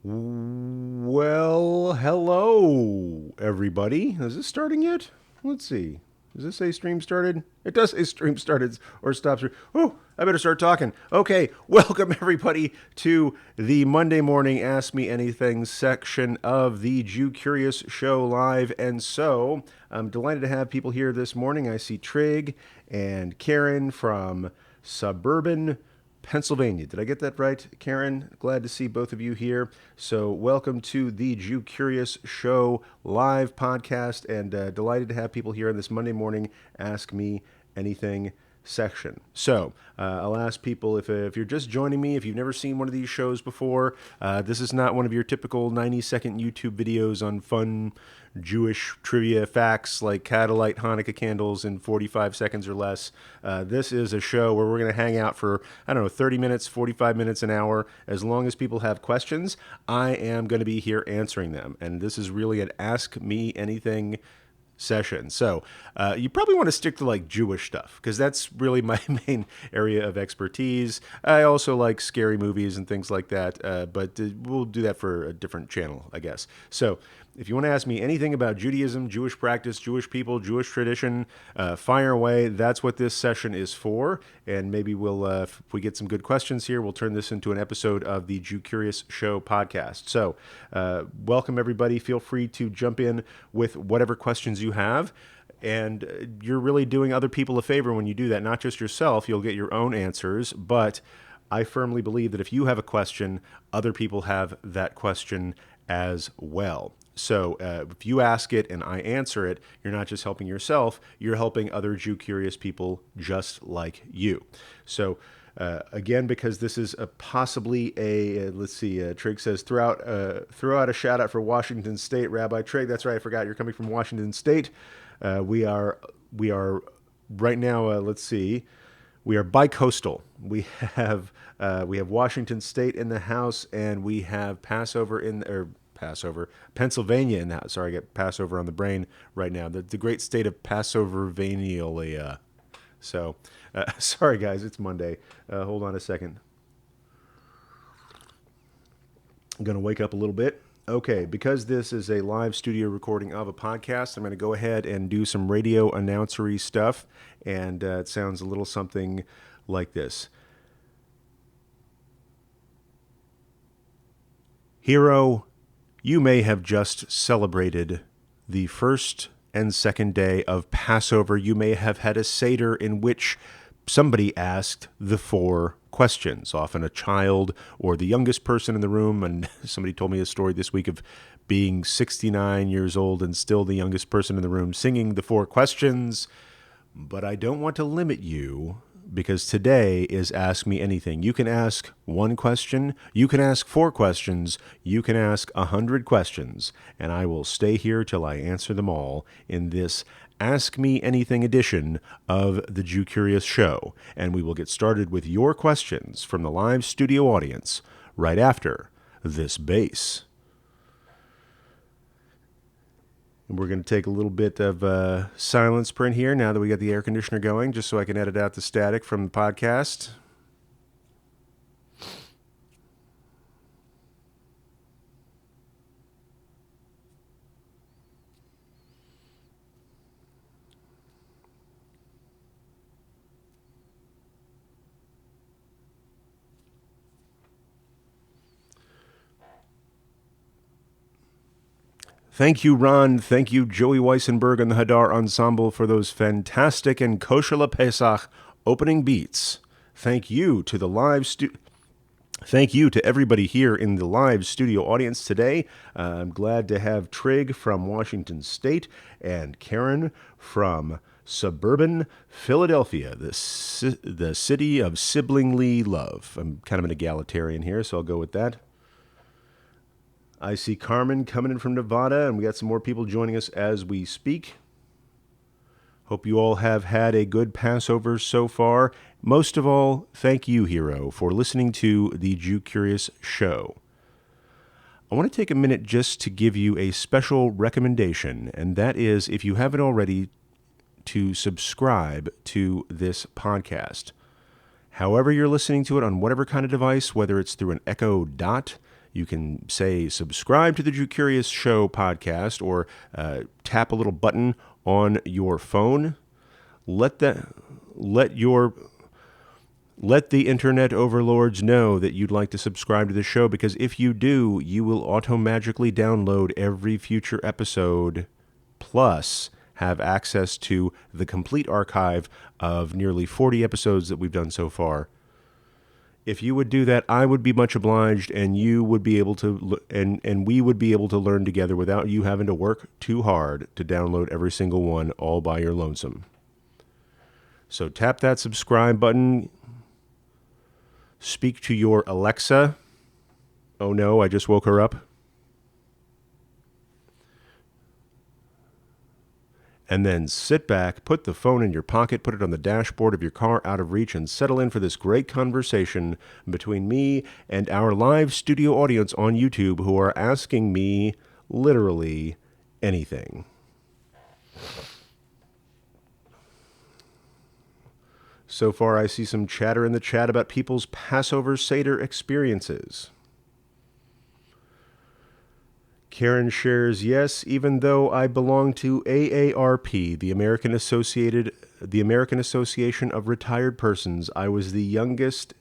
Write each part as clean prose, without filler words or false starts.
Well, hello, everybody. Is this starting yet? Let's see. Does this say stream started? It does say stream started or stops. Oh, I better start talking. Okay, welcome everybody to the Monday morning Ask Me Anything section of the Jew Curious Show live. And so I'm delighted to have people here this morning. I see Trig and Karen from Suburban Pennsylvania. Did I get that right, Karen? Glad to see both of you here. So, welcome to the Jew Curious Show live podcast, and delighted to have people here on this Monday morning Ask Me Anything section. So, I'll ask people if you're just joining me, if you've never seen one of these shows before, this is not one of your typical 90-second YouTube videos on fun Jewish trivia facts like Catalite Hanukkah candles in 45 seconds or less. This is a show where we're going to hang out for, 30 minutes, 45 minutes, an hour. As long as people have questions, I am going to be here answering them. And this is really an Ask Me Anything session. So you probably want to stick to like Jewish stuff because that's really my main area of expertise. I also like scary movies and things like that, but we'll do that for a different channel, I guess. So if you want to ask me anything about Judaism, Jewish practice, Jewish people, Jewish tradition, fire away. That's what this session is for. And maybe we'll, if we get some good questions here, we'll turn this into an episode of the Jew Curious Show podcast. So welcome, everybody. Feel free to jump in with whatever questions you have. And you're really doing other people a favor when you do that, not just yourself. You'll get your own answers, but I firmly believe that if you have a question, other people have that question as well. So if you ask it and I answer it, you're not just helping yourself, you're helping other Jew-curious people just like you. So again, because this is possibly let's see, Trig says, throw out a shout out for Washington State, Rabbi Trig. That's right, I forgot you're coming from Washington State. We are right now, let's see, we are bi-coastal. We have Washington State in the house, and we have Pennsylvania in the house. Sorry, I get Passover on the brain right now. The great state of Passover-vania. So, sorry guys, it's Monday. Hold on a second. I'm going to wake up a little bit. Okay, because this is a live studio recording of a podcast, I'm going to go ahead and do some radio announcery stuff, and it sounds a little something like this. Hero, you may have just celebrated the first and second day of Passover. You may have had a Seder in which somebody asked the 4 questions, often a child or the youngest person in the room. And somebody told me a story this week of being 69 years old and still the youngest person in the room singing the 4 questions. But I don't want to limit you, because today is Ask Me Anything. You can ask 1 question, you can ask 4 questions, you can ask 100 questions, and I will stay here till I answer them all in this Ask Me Anything edition of the Jew Curious Show. And we will get started with your questions from the live studio audience right after this bass. And we're going to take a little bit of silence print here now that we got the air conditioner going, just so I can edit out the static from the podcast. Thank you, Ron. Thank you, Joey Weissenberg and the Hadar Ensemble, for those fantastic and Kosher Pesach opening beats. Thank you to the Thank you to everybody here in the live studio audience today. I'm glad to have Trig from Washington State and Karen from suburban Philadelphia, the city of siblingly love. I'm kind of an egalitarian here, so I'll go with that. I see Carmen coming in from Nevada, and we got some more people joining us as we speak. Hope you all have had a good Passover so far. Most of all, thank you, Hero, for listening to the Jew Curious Show. I want to take a minute just to give you a special recommendation, and that is, if you haven't already, to subscribe to this podcast. However you're listening to it, on whatever kind of device, whether it's through an Echo Dot, You can say subscribe to the Jew Curious Show podcast, or tap a little button on your phone. Let the internet overlords know that you'd like to subscribe to the show, because if you do, you will automatically download every future episode, plus have access to the complete archive of nearly 40 episodes that we've done so far. If you would do that, I would be much obliged, and you would be able to, and we would be able to learn together without you having to work too hard to download every single one all by your lonesome. So tap that subscribe button. Speak to your Alexa. Oh no, I just woke her up. And then sit back, put the phone in your pocket, put it on the dashboard of your car out of reach, and settle in for this great conversation between me and our live studio audience on YouTube, who are asking me literally anything. So far, I see some chatter in the chat about people's Passover Seder experiences. Karen shares, yes, even though I belong to AARP, the American Association of Retired Persons, I was the youngest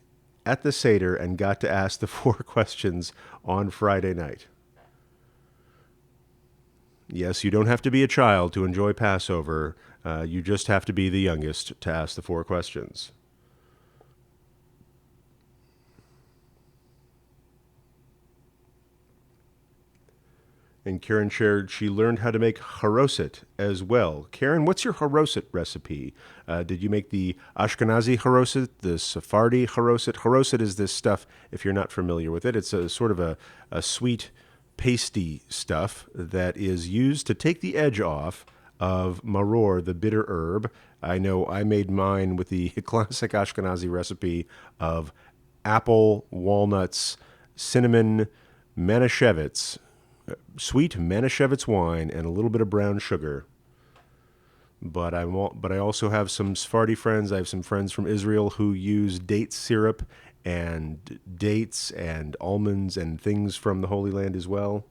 at the Seder and got to ask the 4 questions on Friday night. Yes, you don't have to be a child to enjoy Passover. You just have to be the youngest to ask the 4 questions. And Karen shared she learned how to make haroset as well. Karen, what's your haroset recipe? Did you make the Ashkenazi haroset, the Sephardi haroset? Haroset is this stuff, if you're not familiar with it. It's a sort of a sweet, pasty stuff that is used to take the edge off of maror, the bitter herb. I know I made mine with the classic Ashkenazi recipe of apple, walnuts, cinnamon, manischewitz, sweet Manischewitz wine, and a little bit of brown sugar. But I also have some Sephardi friends. I have some friends from Israel who use date syrup and dates and almonds and things from the Holy Land as well.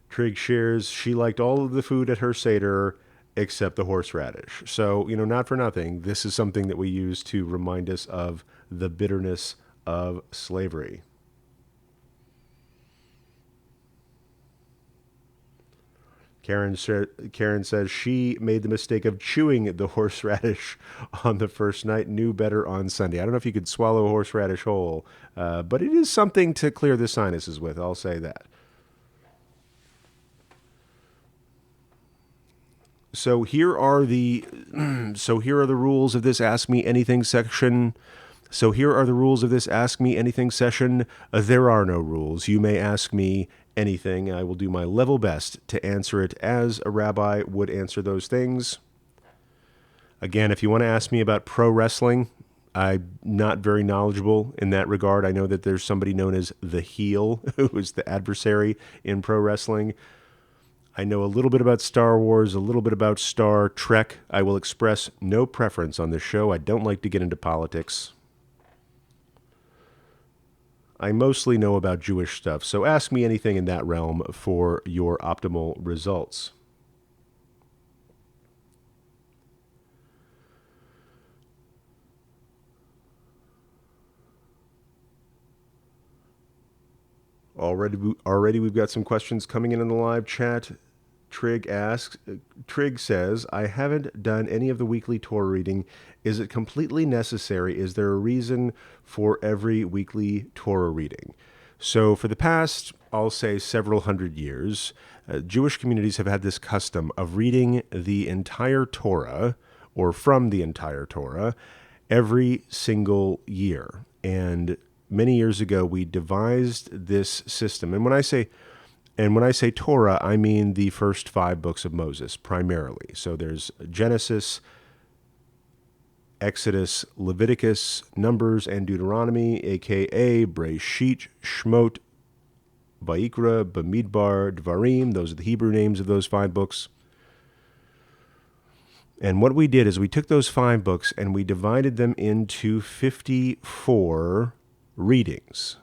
Trig shares she liked all of the food at her Seder except the horseradish. So, not for nothing, this is something that we use to remind us of the bitterness of slavery. Karen says she made the mistake of chewing the horseradish on the first night, knew better on Sunday. I don't know if you could swallow a horseradish whole, but it is something to clear the sinuses with, I'll say that. So here are the rules of this Ask Me Anything section. There are no rules. You may ask me anything. I will do my level best to answer it as a rabbi would answer those things. Again, if you want to ask me about pro wrestling, I'm not very knowledgeable in that regard. I know that there's somebody known as the heel, who is the adversary in pro wrestling. I know a little bit about Star Wars, a little bit about Star Trek. I will express no preference on this show. I don't like to get into politics. I mostly know about Jewish stuff, so ask me anything in that realm for your optimal results. Already we've got some questions coming in the live chat. Trig says, I haven't done any of the weekly Torah reading. Is it completely necessary? Is there a reason for every weekly Torah reading? So for the past, I'll say several hundred years, Jewish communities have had this custom of reading the entire Torah, or from the entire Torah, every single year. And many years ago, we devised this system. And when I say Torah, I mean the first 5 books of Moses, primarily. So there's Genesis, Exodus, Leviticus, Numbers, and Deuteronomy, a.k.a. Breshit, Shmot, Vayikra, Bamidbar, Dvarim. Those are the Hebrew names of those 5 books. And what we did is we took those 5 books and we divided them into 54 readings.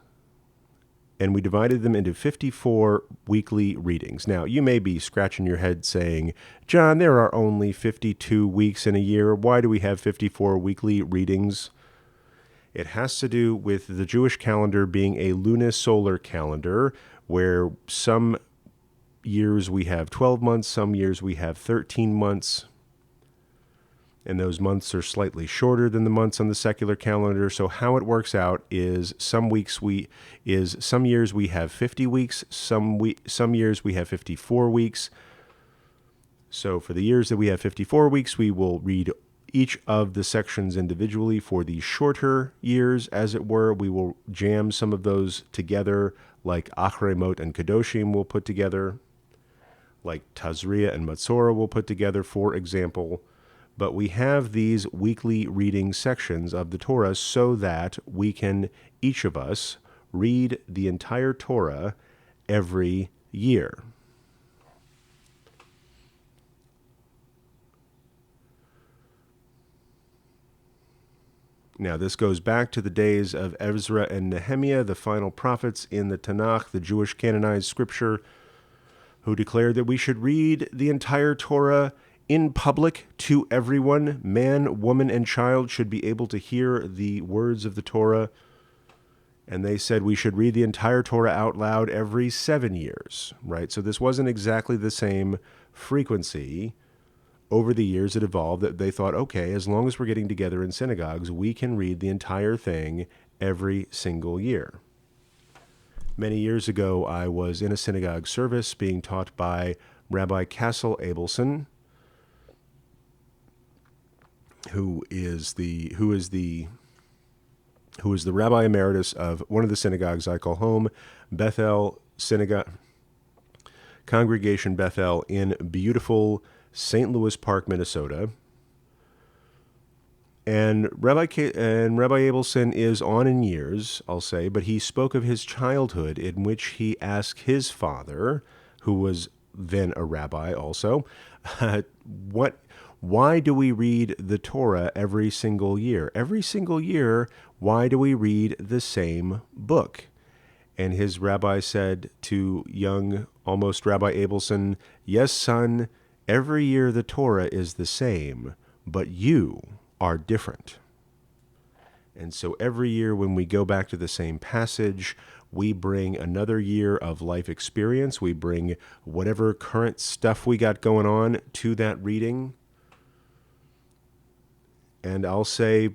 And we divided them into 54 weekly readings. Now, you may be scratching your head saying, John, there are only 52 weeks in a year. Why do we have 54 weekly readings? It has to do with the Jewish calendar being a lunisolar calendar, where some years we have 12 months, some years we have 13 months. And those months are slightly shorter than the months on the secular calendar. So how it works out is some years we have 50 weeks, some years we have 54 weeks. So for the years that we have 54 weeks, we will read each of the sections individually. For the shorter years, as it were, we will jam some of those together, like Achremot and Kedoshim will put together, like Tazria and Matzorah will put together, for example. But we have these weekly reading sections of the Torah so that we can, each of us, read the entire Torah every year. Now, this goes back to the days of Ezra and Nehemiah, the final prophets in the Tanakh, the Jewish canonized scripture, who declared that we should read the entire Torah in public to everyone. Man, woman, and child should be able to hear the words of the Torah. And they said we should read the entire Torah out loud every 7 years, right? So this wasn't exactly the same frequency. Over the years, it evolved that they thought, okay, as long as we're getting together in synagogues, we can read the entire thing every single year. Many years ago, I was in a synagogue service being taught by Rabbi Castle Abelson, who is the Rabbi Emeritus of one of the synagogues I call home, Bethel Synagogue, Congregation Bethel in beautiful St. Louis Park, Minnesota. And Rabbi Abelson is on in years, I'll say, but he spoke of his childhood in which he asked his father, who was then a rabbi also, why do we read the Torah every single year? Every single year, why do we read the same book? And his rabbi said to young, almost Rabbi Abelson, yes, son, every year the Torah is the same, but you are different. And so every year when we go back to the same passage, we bring another year of life experience. We bring whatever current stuff we got going on to that reading. And I'll say,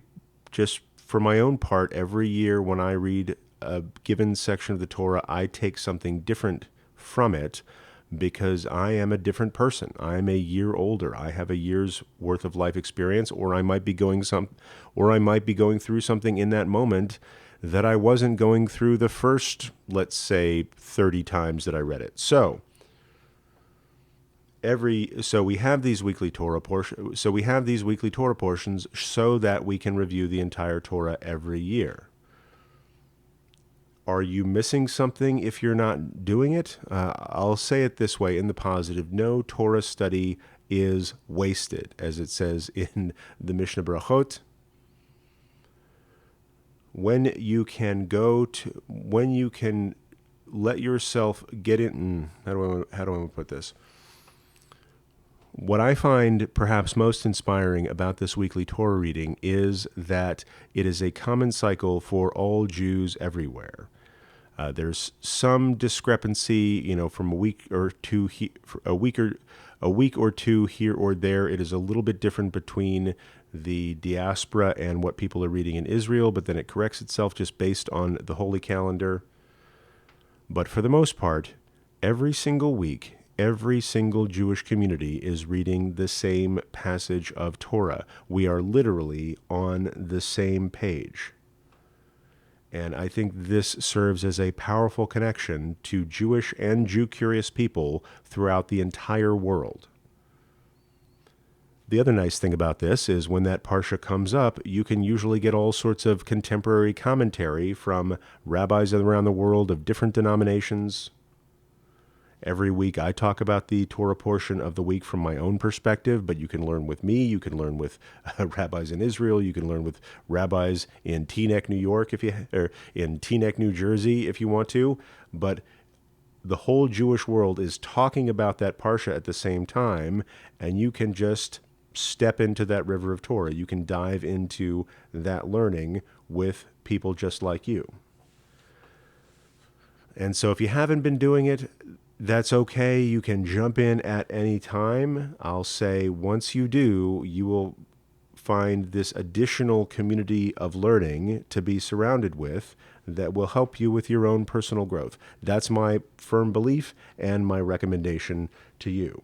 just for my own part, every year when I read a given section of the Torah, I take something different from it because I am a different person. I am a year older. I have a year's worth of life experience, or I might be going through something in that moment that I wasn't going through the first, let's say, 30 times that I read it. So we have these weekly Torah portions. So we have these weekly Torah portions so that we can review the entire Torah every year. Are you missing something if you're not doing it? I'll say it this way in the positive. No Torah study is wasted, as it says in the Mishnah Brachot. When you can let yourself get in, how do I want to put this? What I find perhaps most inspiring about this weekly Torah reading is that it is a common cycle for all Jews everywhere. There's some discrepancy, from a week or two here or there. It is a little bit different between the diaspora and what people are reading in Israel, but then it corrects itself just based on the holy calendar. But for the most part, every single week, every single Jewish community is reading the same passage of Torah. We are literally on the same page. And I think this serves as a powerful connection to Jewish and Jew-curious people throughout the entire world. The other nice thing about this is when that parsha comes up, you can usually get all sorts of contemporary commentary from rabbis around the world of different denominations. Every week I talk about the Torah portion of the week from my own perspective, but you can learn with me. You can learn with rabbis in Israel. You can learn with rabbis in Teaneck, New York, or in Teaneck, New Jersey, if you want to. But the whole Jewish world is talking about that parsha at the same time, and you can just step into that river of Torah. You can dive into that learning with people just like you. And so if you haven't been doing it, that's okay. You can jump in at any time. I'll say once you do, you will find this additional community of learning to be surrounded with that will help you with your own personal growth. That's my firm belief and my recommendation to you.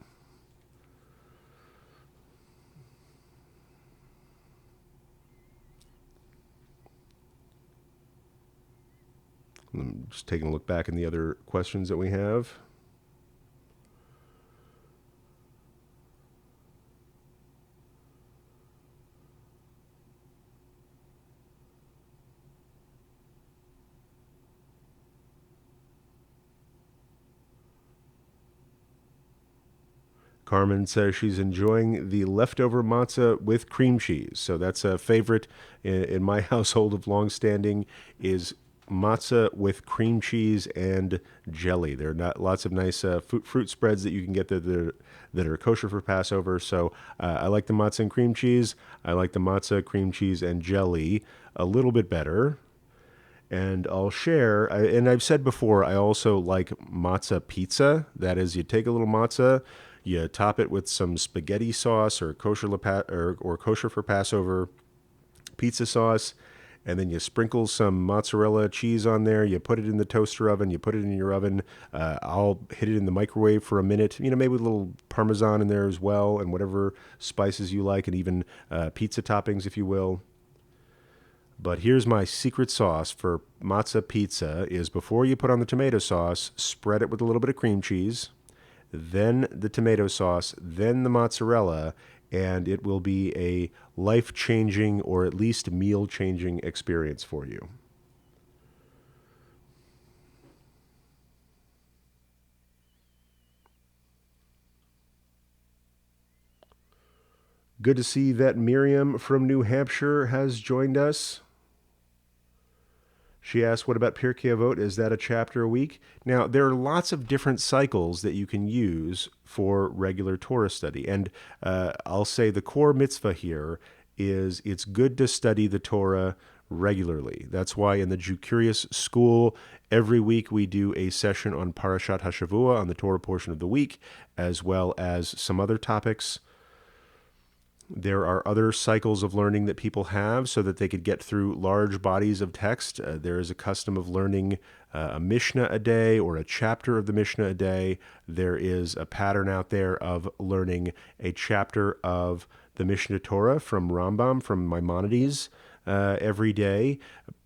I'm just taking a look back in the other questions that we have. Carmen says she's enjoying the leftover matzah with cream cheese. So that's a favorite in my household of longstanding is matzah with cream cheese and jelly. There are not lots of nice fruit spreads that you can get that are kosher for Passover. So I like the matzah and cream cheese. I like the matzah, cream cheese, and jelly a little bit better. And I'll share, and I've said before, I also like matzah pizza. That is, you take a little matzah, you top it with some spaghetti sauce or or kosher for Passover pizza sauce, and then you sprinkle some mozzarella cheese on there. You put it in the toaster oven. You put it in your oven. I'll hit it in the microwave for a minute. Maybe with a little Parmesan in there as well, and whatever spices you like, and even pizza toppings, if you will. But here's my secret sauce for matzah pizza is before you put on the tomato sauce, spread it with a little bit of cream cheese, then the tomato sauce, then the mozzarella, and it will be a life-changing or at least meal-changing experience for you. Good to see that Miriam from New Hampshire has joined us. She asked, what about Pirkei Avot? Is that a chapter a week? Now, there are lots of different cycles that you can use for regular Torah study. And I'll say the core mitzvah here is it's good to study the Torah regularly. That's why in the Jew Curious School, every week we do a session on Parashat HaShavua, on the Torah portion of the week, as well as some other topics. There are other cycles of learning that people have so that they could get through large bodies of text. There is a custom of learning a Mishnah a day or a chapter of the Mishnah a day. There is a pattern out there of learning a chapter of the Mishnah Torah from Rambam, from Maimonides, every day.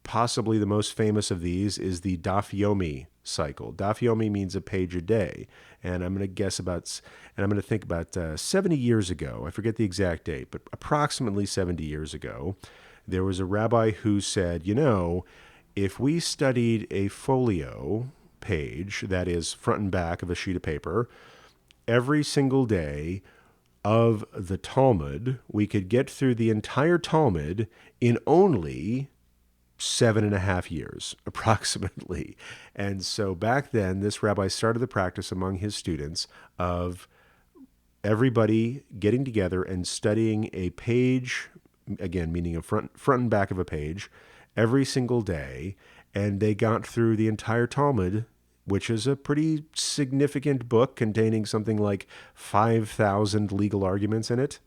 Possibly the most famous of these is the Daf Yomi cycle. Daf Yomi means a page a day. And I'm going to guess I'm going to think about 70 years ago, I forget the exact date, but approximately 70 years ago, there was a rabbi who said, if we studied a folio page, that is front and back of a sheet of paper, every single day of the Talmud, we could get through the entire Talmud in only 7.5 years, approximately. And so back then, this rabbi started the practice among his students of everybody getting together and studying a page, again, meaning a front and back of a page, every single day. And they got through the entire Talmud, which is a pretty significant book containing something like 5,000 legal arguments in it,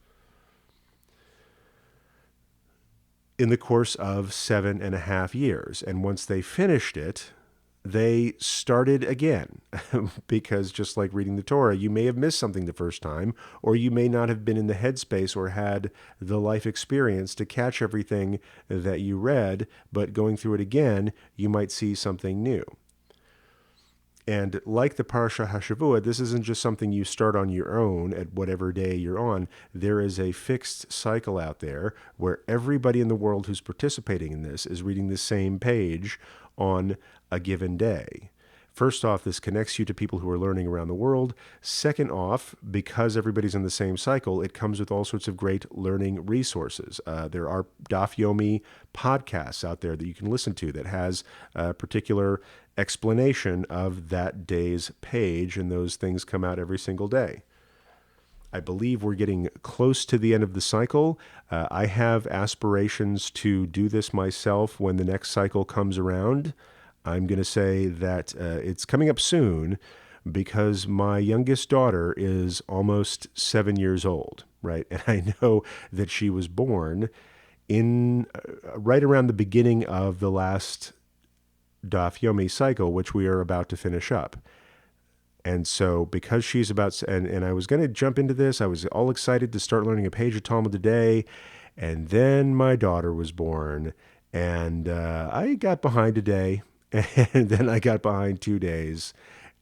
in the course of 7.5 years. And once they finished it, they started again because just like reading the Torah, you may have missed something the first time, or you may not have been in the headspace or had the life experience to catch everything that you read, but going through it again, you might see something new. And like the Parashat HaShavua, this isn't just something you start on your own at whatever day you're on. There is a fixed cycle out there where everybody in the world who's participating in this is reading the same page on a given day. First off, this connects you to people who are learning around the world. Second off, because everybody's in the same cycle, it comes with all sorts of great learning resources. There are Daf Yomi podcasts out there that you can listen to that has a particular explanation of that day's page, and those things come out every single day. I believe we're getting close to the end of the cycle. I have aspirations to do this myself when the next cycle comes around. I'm going to say that it's coming up soon because my youngest daughter is almost 7 years old, right? And I know that she was born in right around the beginning of the last Daf Yomi cycle, which we are about to finish up. And so because she's about, and I was going to jump into this, I was all excited to start learning a page of Talmud a day. And then my daughter was born, and I got behind a day, and then I got behind 2 days.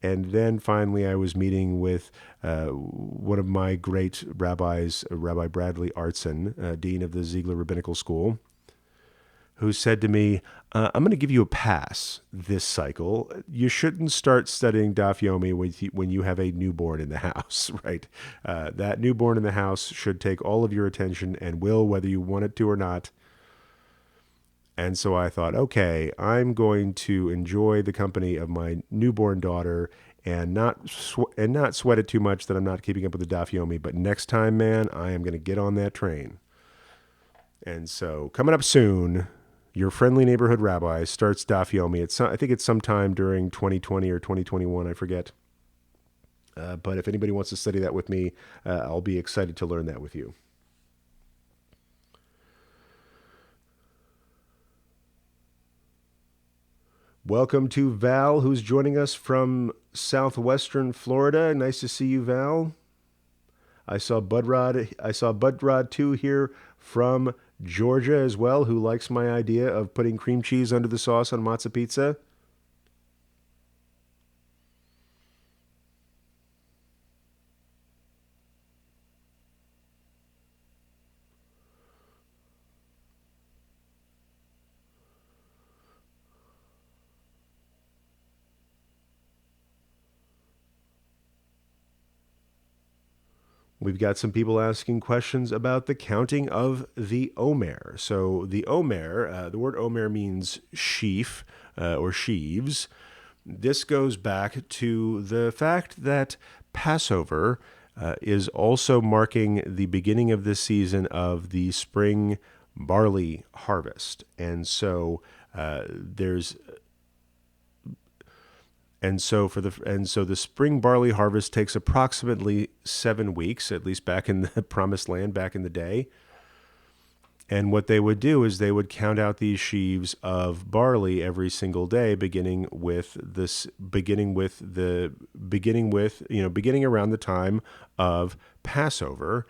And then finally I was meeting with one of my great rabbis, Rabbi Bradley Artson, dean of the Ziegler Rabbinical School, who said to me, I'm going to give you a pass this cycle. You shouldn't start studying Daf Yomi when you have a newborn in the house, right? That newborn in the house should take all of your attention and will, whether you want it to or not. And so I thought, okay, I'm going to enjoy the company of my newborn daughter and not sweat it too much that I'm not keeping up with the Daf Yomi. But next time, man, I am going to get on that train. And so coming up soon, your friendly neighborhood rabbi starts Daf Yomi. I think it's sometime during 2020 or 2021, I forget. But if anybody wants to study that with me, I'll be excited to learn that with you. Welcome to Val, who's joining us from southwestern Florida. Nice to see you, Val. I saw Budrod too here from Georgia as well, who likes my idea of putting cream cheese under the sauce on matzah pizza. We've got some people asking questions about the counting of the Oh Mer. So the Oh Mer, the word Oh Mer means sheaf or sheaves. This goes back to the fact that Passover is also marking the beginning of the season of the spring barley harvest. And so there's and so the spring barley harvest takes approximately 7 weeks, at least back in the promised land back in the day. And what they would do is they would count out these sheaves of barley every single day, beginning around the time of Passover.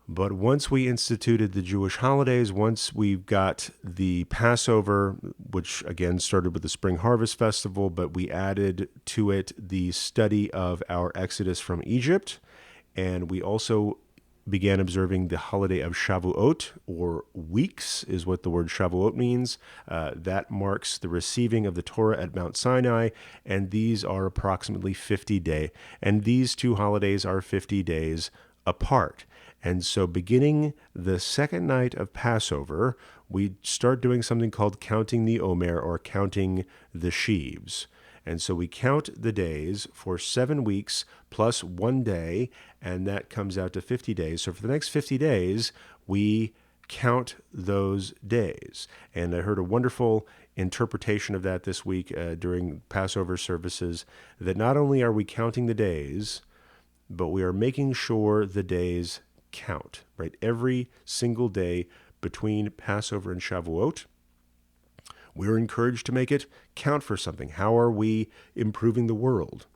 But once we instituted the Jewish holidays, once we've got the Passover, which again started with the Spring Harvest Festival, but we added to it the study of our exodus from Egypt, and we also began observing the holiday of Shavuot, or weeks is what the word Shavuot means. That marks the receiving of the Torah at Mount Sinai, and these are approximately 50 days. And these two holidays are 50 days apart. And so beginning the second night of Passover, we start doing something called counting the Oh Mer, or counting the sheaves. And so we count the days for 7 weeks plus 1 day, and that comes out to 50 days. So for the next 50 days, we count those days. And I heard a wonderful interpretation of that this week during Passover services, that not only are we counting the days, but we are making sure the days count, right? Every single day between Passover and Shavuot, we're encouraged to make it count for something. How are we improving the world?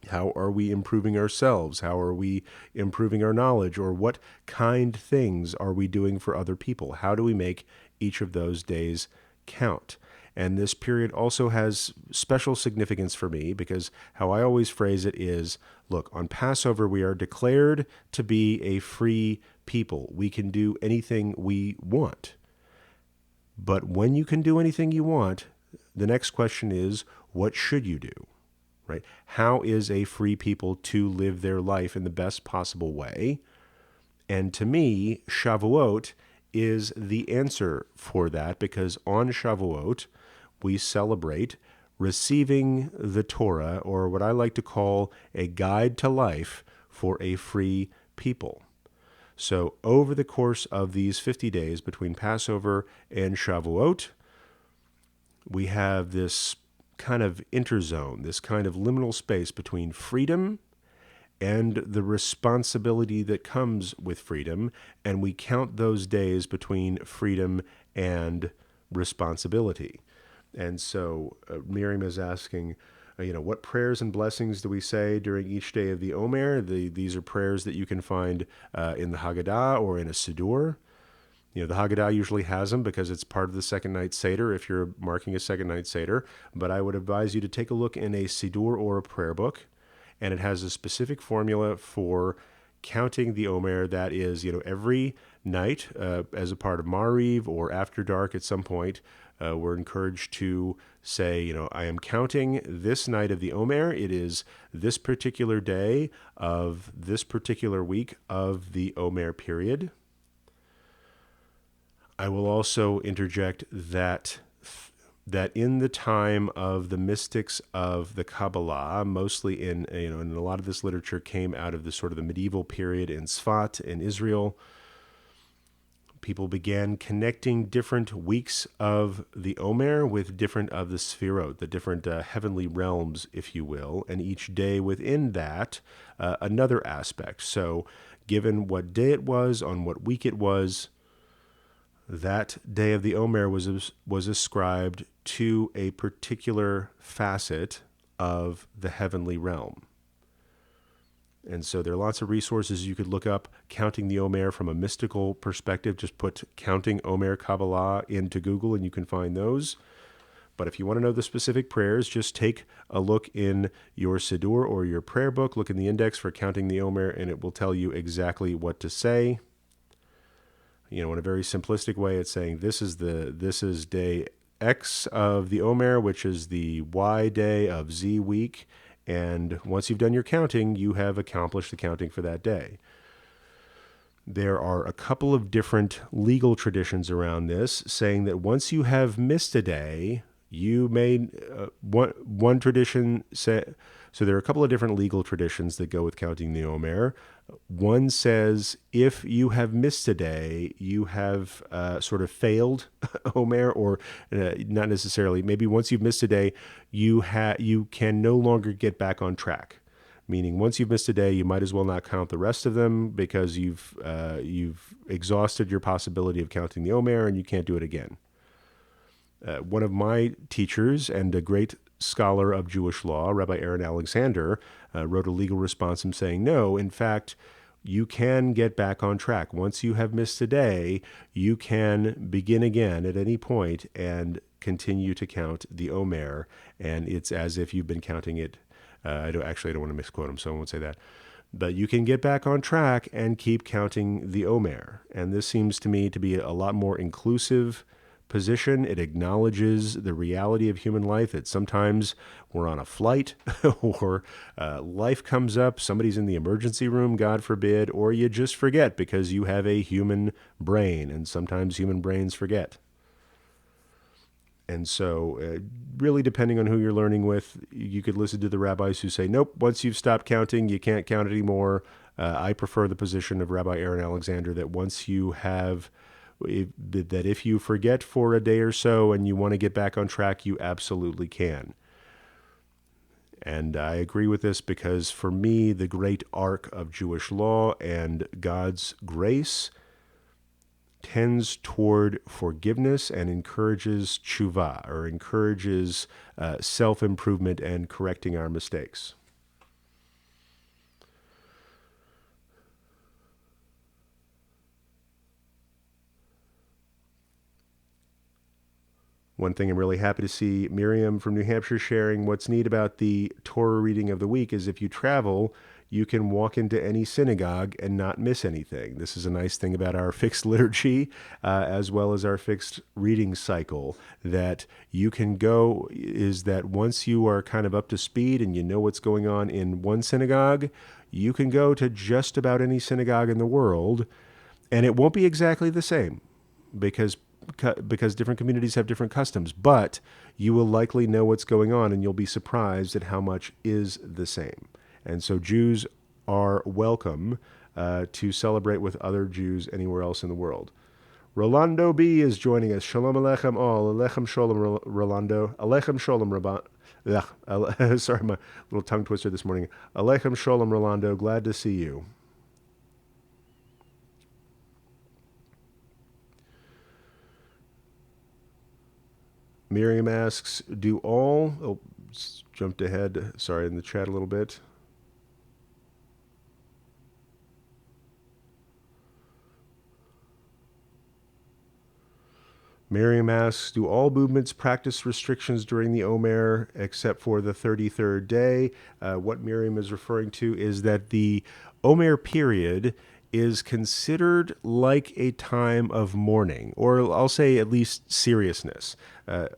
How are we improving ourselves? How are we improving our knowledge? Or what kind things are we doing for other people? How do we make each of those days count? And this period also has special significance for me, because how I always phrase it is, look, on Passover, we are declared to be a free people. We can do anything we want. But when you can do anything you want, the next question is, what should you do? Right? How is a free people to live their life in the best possible way? And to me, Shavuot is the answer for that, because on Shavuot, we celebrate receiving the Torah, or what I like to call a guide to life for a free people. So over the course of these 50 days between Passover and Shavuot, we have this kind of interzone, this kind of liminal space between freedom and the responsibility that comes with freedom, and we count those days between freedom and responsibility. And so Miriam is asking, what prayers and blessings do we say during each day of the Oh Mer? These are prayers that you can find in the Haggadah or in a Siddur. The Haggadah usually has them because it's part of the second night Seder if you're marking a second night Seder. But I would advise you to take a look in a Siddur or a prayer book, and it has a specific formula for counting the Oh Mer. That is, every night as a part of Mariv or after dark at some point, we're encouraged to say, I am counting this night of the Oh Mer. It is this particular day of this particular week of the Oh Mer period. I will also interject that in the time of the mystics of the Kabbalah, mostly in a lot of this literature came out of the sort of the medieval period in Sfat in Israel, people began connecting different weeks of the Oh Mer with different of the Sfirot, the different heavenly realms, if you will, and each day within that, another aspect. So given what day it was, on what week it was, that day of the Oh Mer was ascribed to a particular facet of the heavenly realm. And so there are lots of resources you could look up counting the Oh Mer from a mystical perspective. Just put counting Oh Mer Kabbalah into Google and you can find those. But if you want to know the specific prayers, just take a look in your Siddur or your prayer book, look in the index for counting the Oh Mer, and it will tell you exactly what to say. In a very simplistic way, it's saying this is day X of the Oh Mer, which is the Y day of Z week. And once you've done your counting, you have accomplished the counting for that day. There are a couple of different legal traditions around this, saying that once you have missed a day, you may, one tradition say, so there are a couple of different legal traditions that go with counting the Oh Mer. One says if you have missed a day, you have sort of failed Oh Mer, or not necessarily. Maybe once you've missed a day, you can no longer get back on track. Meaning, once you've missed a day, you might as well not count the rest of them because you've exhausted your possibility of counting the Oh Mer and you can't do it again. One of my teachers and a great scholar of Jewish law, Rabbi Aaron Alexander, wrote a legal response saying, no, in fact, you can get back on track. Once you have missed a day, you can begin again at any point and continue to count the Oh Mer, and it's as if you've been counting it. I don't want to misquote him, so I won't say that. But you can get back on track and keep counting the Oh Mer. And this seems to me to be a lot more inclusive position. It acknowledges the reality of human life, that sometimes we're on a flight or life comes up, somebody's in the emergency room, God forbid, or you just forget because you have a human brain, and sometimes human brains forget. And so really depending on who you're learning with, you could listen to the rabbis who say, nope, once you've stopped counting, you can't count anymore. I prefer the position of Rabbi Aaron Alexander that once you have that if you forget for a day or so and you want to get back on track, you absolutely can. And I agree with this because for me, the great arc of Jewish law and God's grace tends toward forgiveness and encourages tshuva, or encourages self-improvement and correcting our mistakes. One thing I'm really happy to see Miriam from New Hampshire sharing, what's neat about the Torah reading of the week is if you travel, you can walk into any synagogue and not miss anything. This is a nice thing about our fixed liturgy, as well as our fixed reading cycle, that you can go, is that once you are kind of up to speed and you know what's going on in one synagogue, you can go to just about any synagogue in the world, and it won't be exactly the same because different communities have different customs, but you will likely know what's going on and you'll be surprised at how much is the same. And so Jews are welcome to celebrate with other Jews anywhere else in the world. Rolando B is joining us. Shalom Aleichem all. Aleichem Shalom, Rolando. Aleichem Shalom, Rabbi. Sorry, my little tongue twister this morning. Aleichem Shalom, Rolando. Glad to see you. Miriam asks, jumped ahead, sorry, in the chat a little bit. Miriam asks, do all movements practice restrictions during the Oh Mer except for the 33rd day? What Miriam is referring to is that the Oh Mer period is considered like a time of mourning, or I'll say at least seriousness.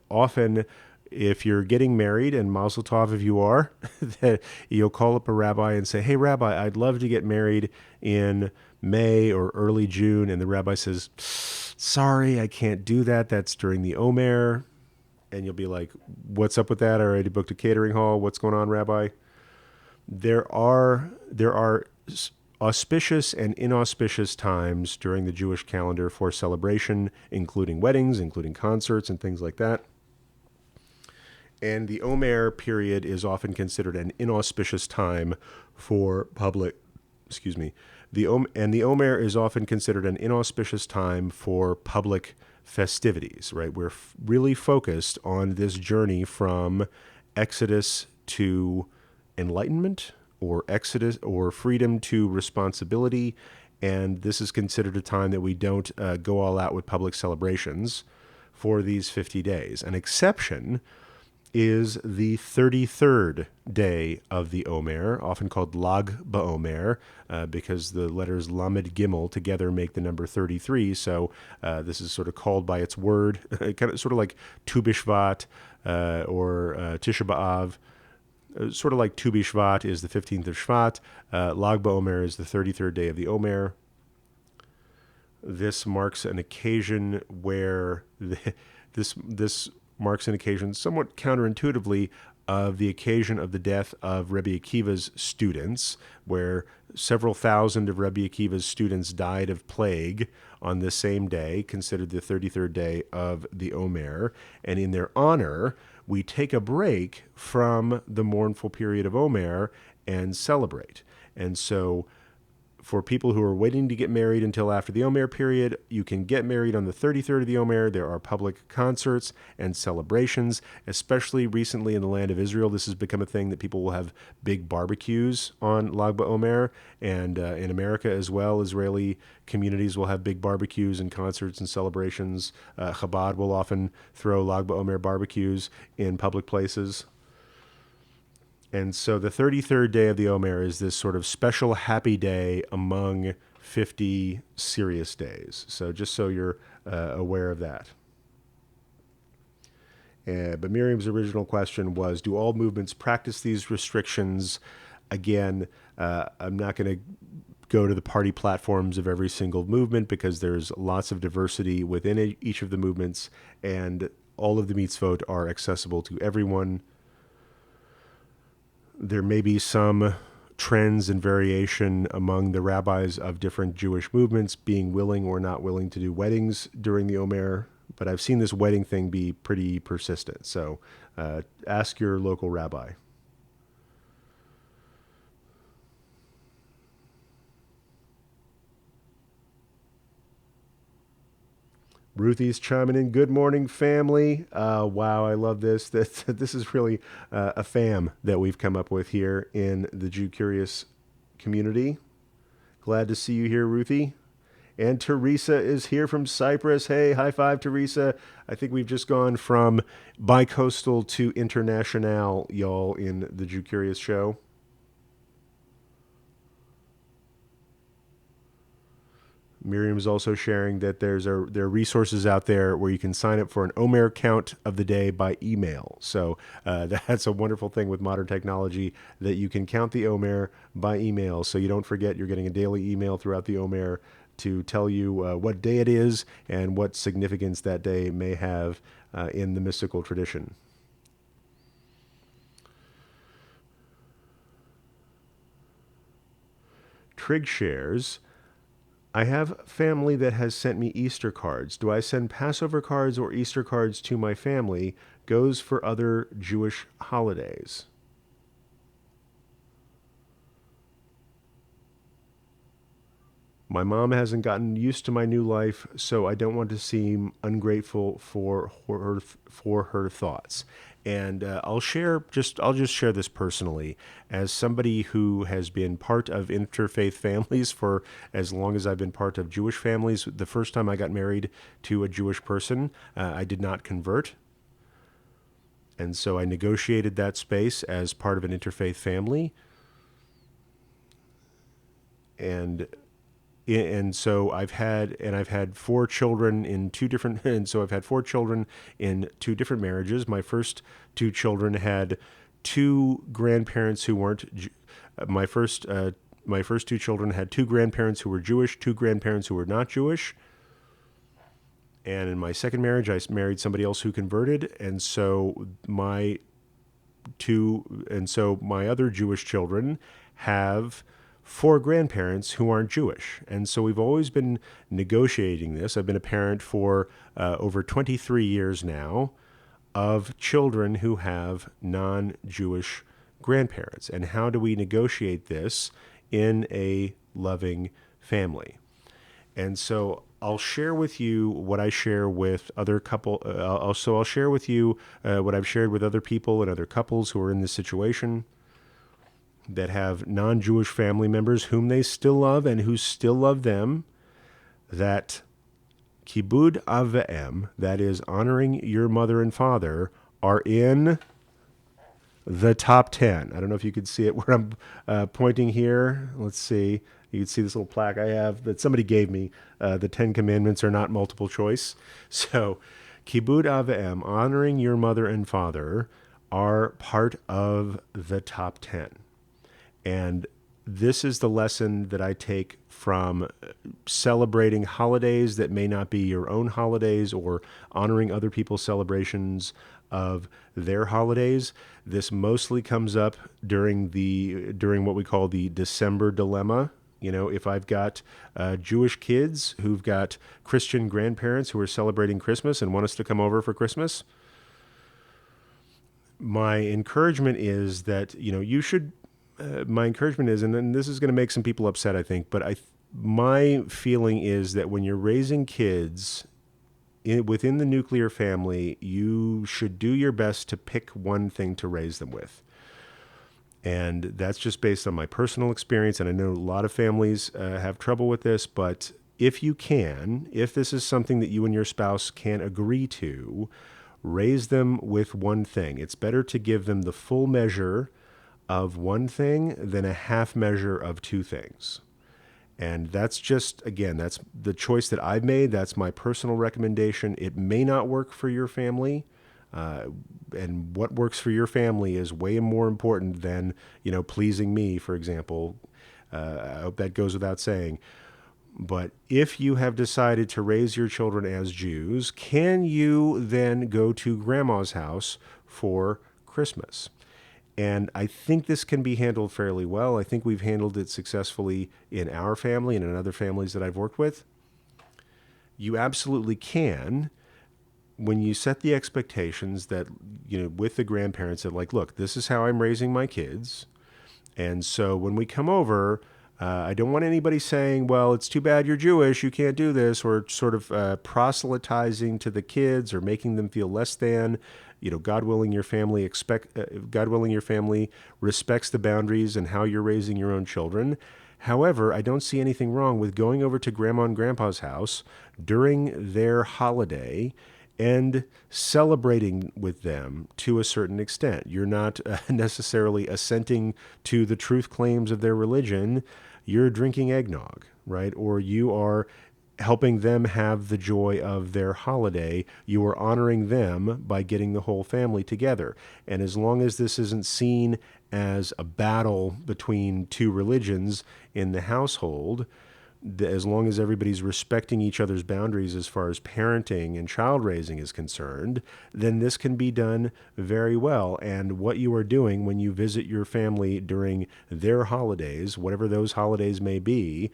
Often, if you're getting married, and Mazel Tov if you are, that you'll call up a rabbi and say, hey, Rabbi, I'd love to get married in May or early June. And the rabbi says, sorry, I can't do that. That's during the Oh Mer. And you'll be like, what's up with that? I already booked a catering hall. What's going on, Rabbi? There are auspicious and inauspicious times during the Jewish calendar for celebration, including weddings, including concerts and things like that. And the Oh Mer period is often considered an inauspicious time for public, the Oh Mer is often considered an inauspicious time for public festivities, right? We're really focused on this journey from Exodus to enlightenment, or Exodus, or freedom to responsibility. And this is considered a time that we don't go all out with public celebrations for these 50 days. An exception is the 33rd day of the Oh Mer, often called Lag BaOmer, because the letters Lamed Gimel together make the number 33. So this is sort of called by its word, kind of sort of like Tu B'Shvat or Tisha B'Av. Sort of like Tu B'Shvat is the 15th of Shvat. Lag BaOmer is the 33rd day of the Oh Mer. This marks an occasion where this marks an occasion somewhat counterintuitively of the occasion of the death of Rabbi Akiva's students, where several thousand of Rabbi Akiva's students died of plague on this same day, considered the 33rd day of the Oh Mer. And in their honor, we take a break from the mournful period of Oh Mer and celebrate. And so for people who are waiting to get married until after the Oh Mer period, you can get married on the 33rd of the Oh Mer. There are public concerts and celebrations, especially recently in the land of Israel. This has become a thing that people will have big barbecues on Lag BaOmer, and in America as well, Israeli communities will have big barbecues and concerts and celebrations. Chabad will often throw Lag BaOmer barbecues in public places. And so the 33rd day of the Oh Mer is this sort of special happy day among 50 serious days. So just so you're aware of that. But Miriam's original question was, do all movements practice these restrictions? Again, I'm not going to go to the party platforms of every single movement because there's lots of diversity within each of the movements, and all of the mitzvot are accessible to everyone. There may be some trends and variation among the rabbis of different Jewish movements being willing or not willing to do weddings during the Oh Mer, but I've seen this wedding thing be pretty persistent. So ask your local rabbi. Ruthie's chiming in. Good morning, family. Wow, I love this. This is really a fam that we've come up with here in the Jew Curious community. Glad to see you here, Ruthie. And Teresa is here from Cyprus. Hey, high five, Teresa. I think we've just gone from bi-coastal to international, y'all, in the Jew Curious show. Miriam is also sharing that there are resources out there where you can sign up for an Oh Mer count of the day by email. So that's a wonderful thing with modern technology, that you can count the Oh Mer by email, so you don't forget you're getting a daily email throughout the Oh Mer to tell you what day it is and what significance that day may have in the mystical tradition. Trig shares, I have family that has sent me Easter cards. Do I send Passover cards or Easter cards to my family? Goes for other Jewish holidays. My mom hasn't gotten used to my new life, so I don't want to seem ungrateful for her thoughts. And I'll just share this personally, as somebody who has been part of interfaith families for as long as I've been part of Jewish families. The first time I got married to a Jewish person, I did not convert. And so I negotiated that space as part of an interfaith family. And I've had four children in two different and so I've had four children in two different marriages. My first two children had two grandparents who weren't my first two children had two grandparents who were Jewish, two grandparents who were not Jewish. And in my second marriage, I married somebody else who converted, and so my other Jewish children have four grandparents who aren't Jewish. And so we've always been negotiating this. I've been a parent for over 23 years now of children who have non-Jewish grandparents. And how do we negotiate this in a loving family? And so I'll share with you what I share with other I'll share with you what I've shared with other people and other couples who are in this situation, that have non-Jewish family members whom they still love and who still love them, that kibud av v'em, that is honoring your mother and father, are in the top 10. I don't know if you could see it where I'm pointing here. Let's see. You can see this little plaque I have that somebody gave me. The 10 Commandments are not multiple choice. So kibud av v'em, honoring your mother and father, are part of the top 10. And this is the lesson that I take from celebrating holidays that may not be your own holidays, or honoring other people's celebrations of their holidays. This mostly comes up during what we call the December dilemma. You know, if I've got Jewish kids who've got Christian grandparents who are celebrating Christmas and want us to come over for Christmas, my encouragement is that, you should. My encouragement is, and this is going to make some people upset, I think, but my feeling is that when you're raising kids within the nuclear family, you should do your best to pick one thing to raise them with. And that's just based on my personal experience, and I know a lot of families have trouble with this, but if this is something that you and your spouse can agree to, raise them with one thing. It's better to give them the full measure of one thing than a half measure of two things. And that's just, again, that's the choice that I've made. That's my personal recommendation. It may not work for your family. And what works for your family is way more important than, pleasing me, for example. I hope that goes without saying. But if you have decided to raise your children as Jews, can you then go to grandma's house for Christmas? And I think this can be handled fairly well. I think we've handled it successfully in our family and in other families that I've worked with. You absolutely can, when you set the expectations that, with the grandparents, that like, look, this is how I'm raising my kids. And so when we come over, I don't want anybody saying, well, it's too bad you're Jewish, you can't do this, or sort of proselytizing to the kids or making them feel less than. God willing, your family respects the boundaries and how you're raising your own children. However, I don't see anything wrong with going over to Grandma and Grandpa's house during their holiday and celebrating with them to a certain extent. You're not necessarily assenting to the truth claims of their religion. You're drinking eggnog, right? Or you are helping them have the joy of their holiday. You are honoring them by getting the whole family together. And as long as this isn't seen as a battle between two religions in the household, as long as everybody's respecting each other's boundaries as far as parenting and child raising is concerned, then this can be done very well. And what you are doing when you visit your family during their holidays, whatever those holidays may be,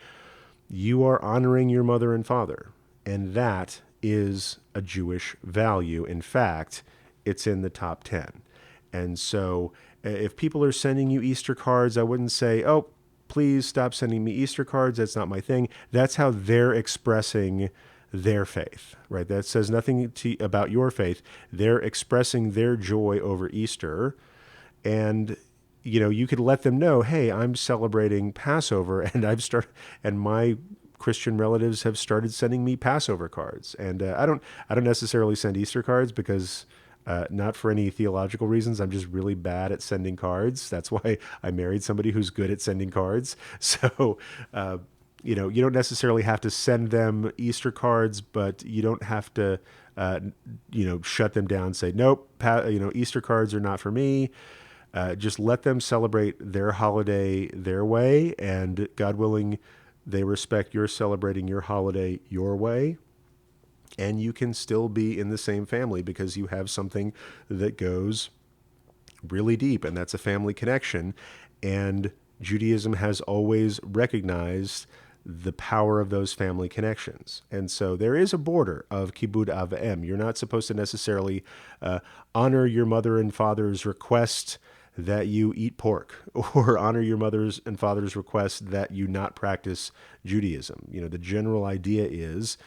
you are honoring your mother and father. And that is a Jewish value. In fact, it's in the top 10. And so if people are sending you Easter cards, I wouldn't say, oh, please stop sending me Easter cards. That's not my thing. That's how they're expressing their faith, right? That says nothing about your faith. They're expressing their joy over Easter. And, you could let them know, hey, I'm celebrating Passover and and my Christian relatives have started sending me Passover cards. And I don't necessarily send Easter cards because not for any theological reasons. I'm just really bad at sending cards. That's why I married somebody who's good at sending cards. So, you don't necessarily have to send them Easter cards, but you don't have to, shut them down and say, nope, Easter cards are not for me. Just let them celebrate their holiday their way. And God willing, they respect your celebrating your holiday your way. And you can still be in the same family because you have something that goes really deep, and that's a family connection. And Judaism has always recognized the power of those family connections. And so there is a border of kibud av v'em. You're not supposed to necessarily honor your mother and father's request that you eat pork, or honor your mother's and father's request that you not practice Judaism. The general idea is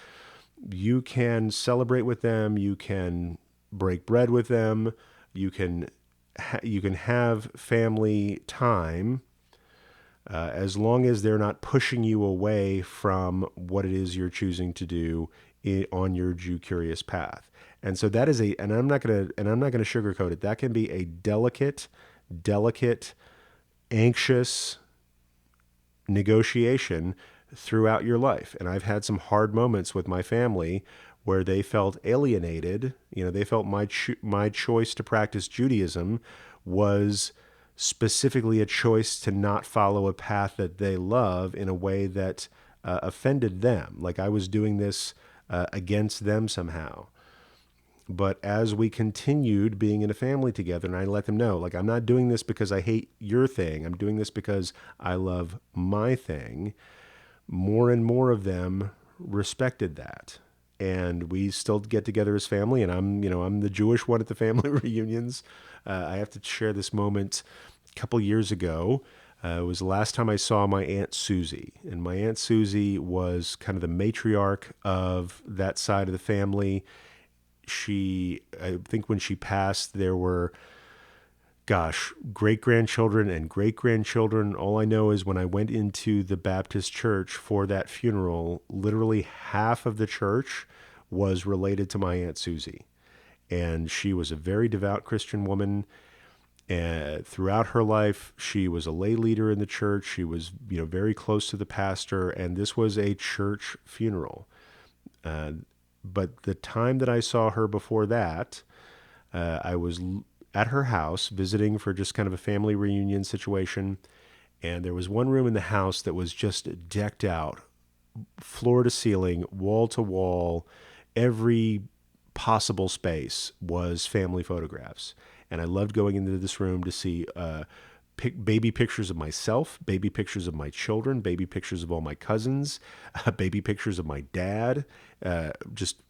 you can celebrate with them, you can break bread with them, you can have family time, as long as they're not pushing you away from what it is you're choosing to do on your Jew curious path. And so that is and I'm not gonna sugarcoat it. That can be a delicate, anxious negotiation throughout your life. And I've had some hard moments with my family where they felt alienated. They felt my choice to practice Judaism was specifically a choice to not follow a path that they love in a way that offended them. Like I was doing this against them somehow. But as we continued being in a family together, and I let them know, like, I'm not doing this because I hate your thing. I'm doing this because I love my thing. More and more of them respected that. And we still get together as family, and I'm the Jewish one at the family reunions. I have to share this moment. A couple years ago, it was the last time I saw my Aunt Susie. And my Aunt Susie was kind of the matriarch of that side of the family. I think when she passed, there were, great-grandchildren and great-grandchildren. All I know is when I went into the Baptist church for that funeral, literally half of the church was related to my Aunt Susie. And she was a very devout Christian woman. And throughout her life, she was a lay leader in the church. She was, very close to the pastor. And this was a church funeral. But the time that I saw her before that, I was at her house visiting for just kind of a family reunion situation. And there was one room in the house that was just decked out, floor to ceiling, wall to wall. Every possible space was family photographs. And I loved going into this room to see baby pictures of myself, baby pictures of my children, baby pictures of all my cousins, baby pictures of my dad, just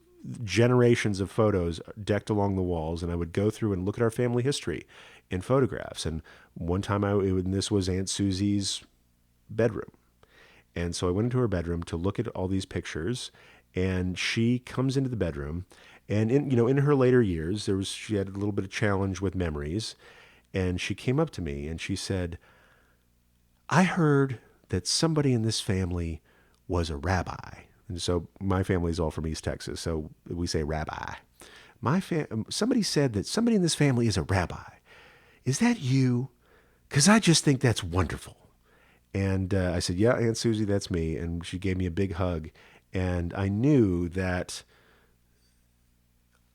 generations of photos decked along the walls. And I would go through and look at our family history in photographs. And one time this was Aunt Susie's bedroom. And so I went into her bedroom to look at all these pictures, and she comes into the bedroom. And in her later years, she had a little bit of challenge with memories. And she came up to me and she said, I heard that somebody in this family was a rabbi. And so my family's all from East Texas, so we say rabbi. Somebody said that somebody in this family is a rabbi. Is that you? Because I just think that's wonderful. And I said, yeah, Aunt Susie, that's me. And she gave me a big hug. And I knew that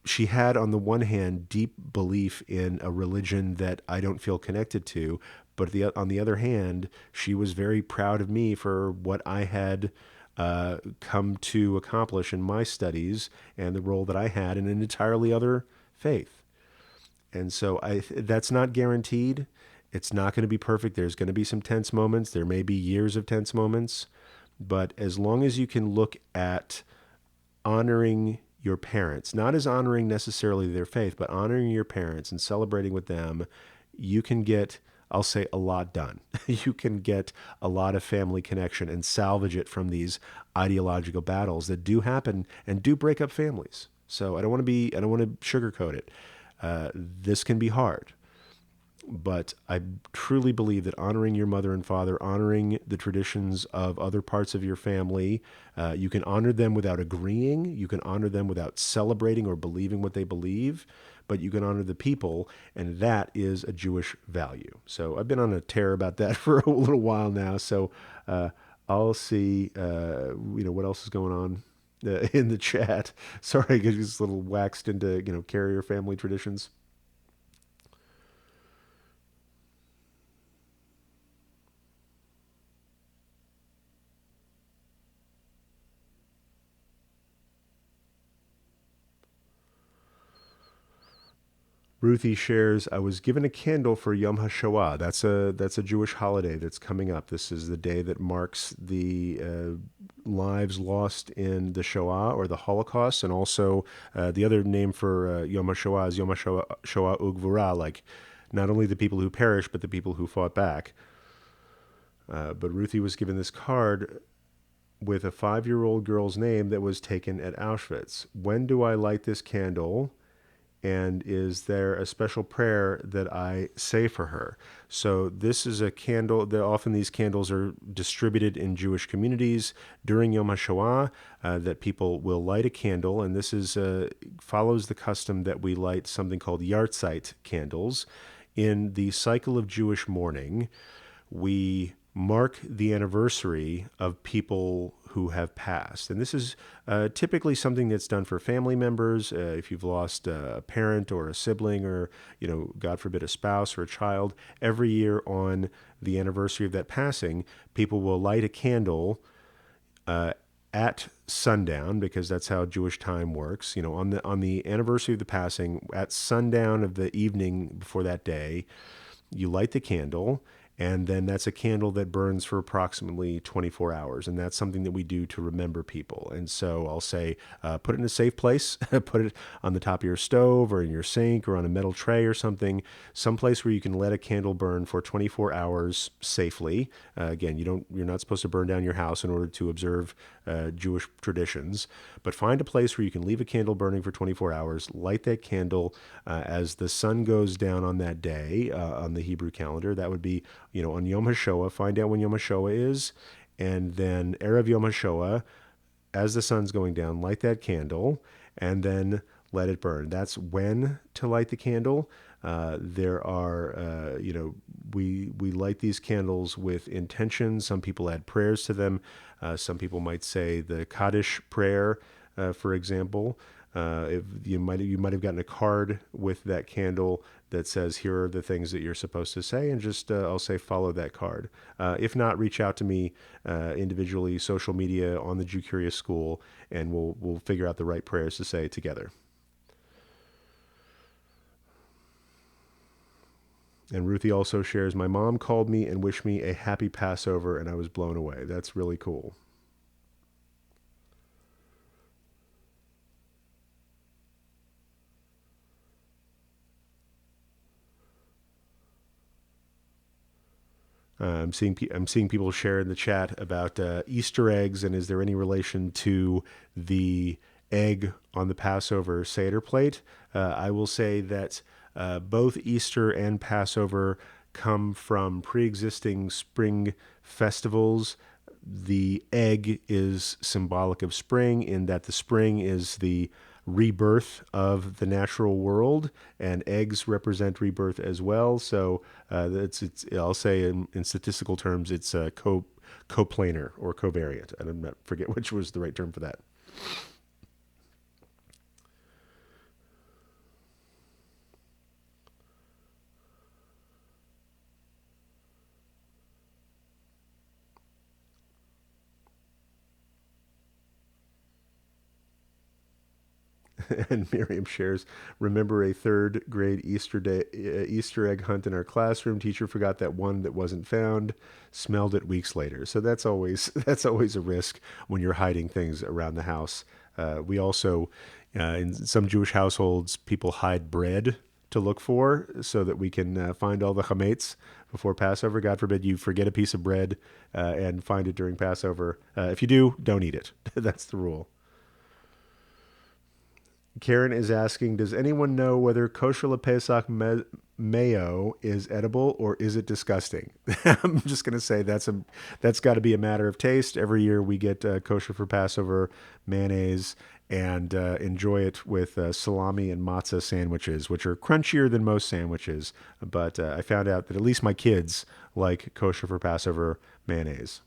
she had, on the one hand, deep belief in a religion that I don't feel connected to, but on the other hand, she was very proud of me for what I had come to accomplish in my studies and the role that I had in an entirely other faith. And so that's not guaranteed. It's not going to be perfect. There's going to be some tense moments. There may be years of tense moments. But as long as you can look at honoring your parents, not as honoring necessarily their faith, but honoring your parents and celebrating with them, you can get, I'll say, a lot done. You can get a lot of family connection and salvage it from these ideological battles that do happen and do break up families. So I don't want to sugarcoat it. This can be hard. But I truly believe that honoring your mother and father, honoring the traditions of other parts of your family, you can honor them without agreeing. You can honor them without celebrating or believing what they believe, but you can honor the people, and that is a Jewish value. So I've been on a tear about that for a little while now. So I'll see, what else is going on in the chat. Sorry, I get just a little waxed into, carrier family traditions. Ruthie shares, I was given a candle for Yom HaShoah. That's a Jewish holiday that's coming up. This is the day that marks the lives lost in the Shoah or the Holocaust, and also the other name for Yom HaShoah is Yom HaShoah Ugvura, like not only the people who perished, but the people who fought back. But Ruthie was given this card with a 5-year-old girl's name that was taken at Auschwitz. When do I light this candle? And is there a special prayer that I say for her? So this is a candle. Often these candles are distributed in Jewish communities during Yom HaShoah, that people will light a candle, and this is follows the custom that we light something called Yartzeit candles. In the cycle of Jewish mourning, we mark the anniversary of people who have passed. And this is typically something that's done for family members. If you've lost a parent or a sibling or, God forbid, a spouse or a child, every year on the anniversary of that passing, people will light a candle at sundown, because that's how Jewish time works. On the anniversary of the passing, at sundown of the evening before that day, you light the candle, and then that's a candle that burns for approximately 24 hours. And that's something that we do to remember people. And so I'll say, put it in a safe place, put it on the top of your stove or in your sink or on a metal tray or something, someplace where you can let a candle burn for 24 hours safely. Again, you're not supposed to burn down your house in order to observe Jewish traditions, but find a place where you can leave a candle burning for 24 hours, light that candle as the sun goes down on that day on the Hebrew calendar. That would be, on Yom HaShoah. Find out when Yom HaShoah is, and then Erev Yom HaShoah, as the sun's going down, light that candle, and then let it burn. That's when to light the candle. There are, we light these candles with intention. Some people add prayers to them. Some people might say the Kaddish prayer, for example. If you might have gotten a card with that candle that says, here are the things that you're supposed to say, and just I'll say follow that card. If not, reach out to me individually, social media, on the Jew Curious School, and we'll figure out the right prayers to say together. And Ruthie also shares, my mom called me and wished me a happy Passover, and I was blown away. That's really cool. I'm seeing people share in the chat about Easter eggs, and is there any relation to the egg on the Passover Seder plate? I will say that both Easter and Passover come from pre-existing spring festivals. The egg is symbolic of spring, in that the spring is the rebirth of the natural world, and eggs represent rebirth as well. So it's I'll say in statistical terms, it's coplanar or covariant. I forget which was the right term for that. And Miriam shares, remember a third grade Easter egg hunt in our classroom. Teacher forgot that one that wasn't found, smelled it weeks later. So that's always that's always a risk when you're hiding things around the house. We also, in some Jewish households, people hide bread to look for so that we can find all the chametz before Passover. God forbid you forget a piece of bread and find it during Passover. If you do, don't eat it. That's the rule. Karen is asking, does anyone know whether kosher Lepay mayo is edible or is it disgusting? I'm just going to say that's got to be a matter of taste. Every year we get kosher for Passover mayonnaise and enjoy it with salami and matzah sandwiches, which are crunchier than most sandwiches. But I found out that at least my kids like kosher for Passover mayonnaise.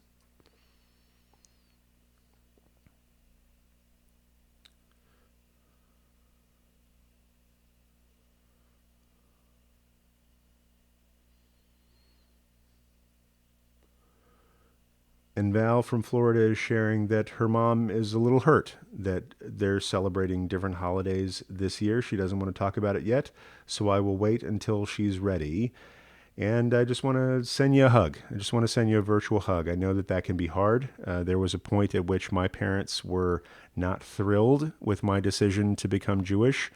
And Val from Florida is sharing that her mom is a little hurt that they're celebrating different holidays this year. She doesn't want to talk about it yet, so I will wait until she's ready. And I just want to send you a hug. I just want to send you a virtual hug. I know that that can be hard. There was a point at which my parents were not thrilled with my decision to become Jewish.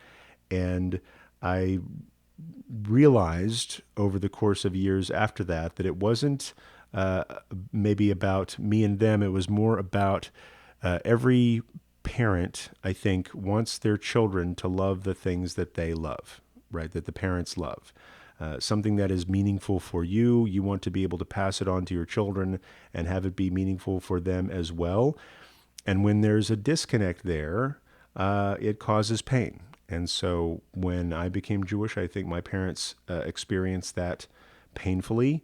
And I realized over the course of years after that that it wasn't uh, maybe about me and them. It was more about every parent, I think, wants their children to love the things that they love, right? That the parents love. Something that is meaningful for you, you want to be able to pass it on to your children and have it be meaningful for them as well. And when there's a disconnect there, it causes pain. And so when I became Jewish, I think my parents experienced that painfully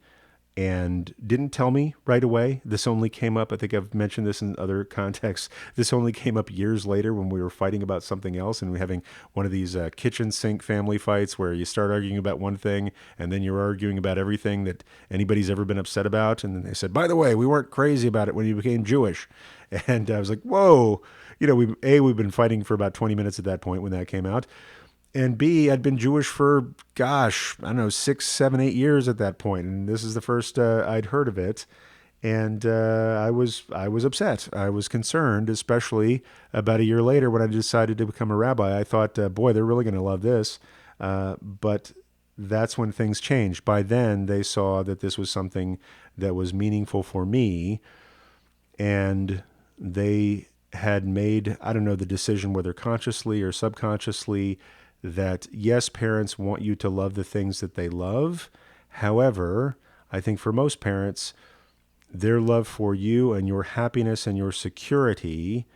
and didn't tell me right away. This only came up, I think I've mentioned this in other contexts. This only came up years later when we were fighting about something else and we were having one of these kitchen sink family fights where you start arguing about one thing and then you're arguing about everything that anybody's ever been upset about. And then they said, by the way, we weren't crazy about it when you became Jewish. And I was like, whoa. We've been fighting for about 20 minutes at that point when that came out. And B, I'd been Jewish for, gosh, I don't know, 6, 7, 8 years at that point, and this is the first I'd heard of it, and I was upset. I was concerned, especially about a year later when I decided to become a rabbi. I thought, boy, they're really going to love this, but that's when things changed. By then, they saw that this was something that was meaningful for me, and they had made, I don't know, the decision, whether consciously or subconsciously, that yes, parents want you to love the things that they love. However, I think for most parents, their love for you and your happiness and your security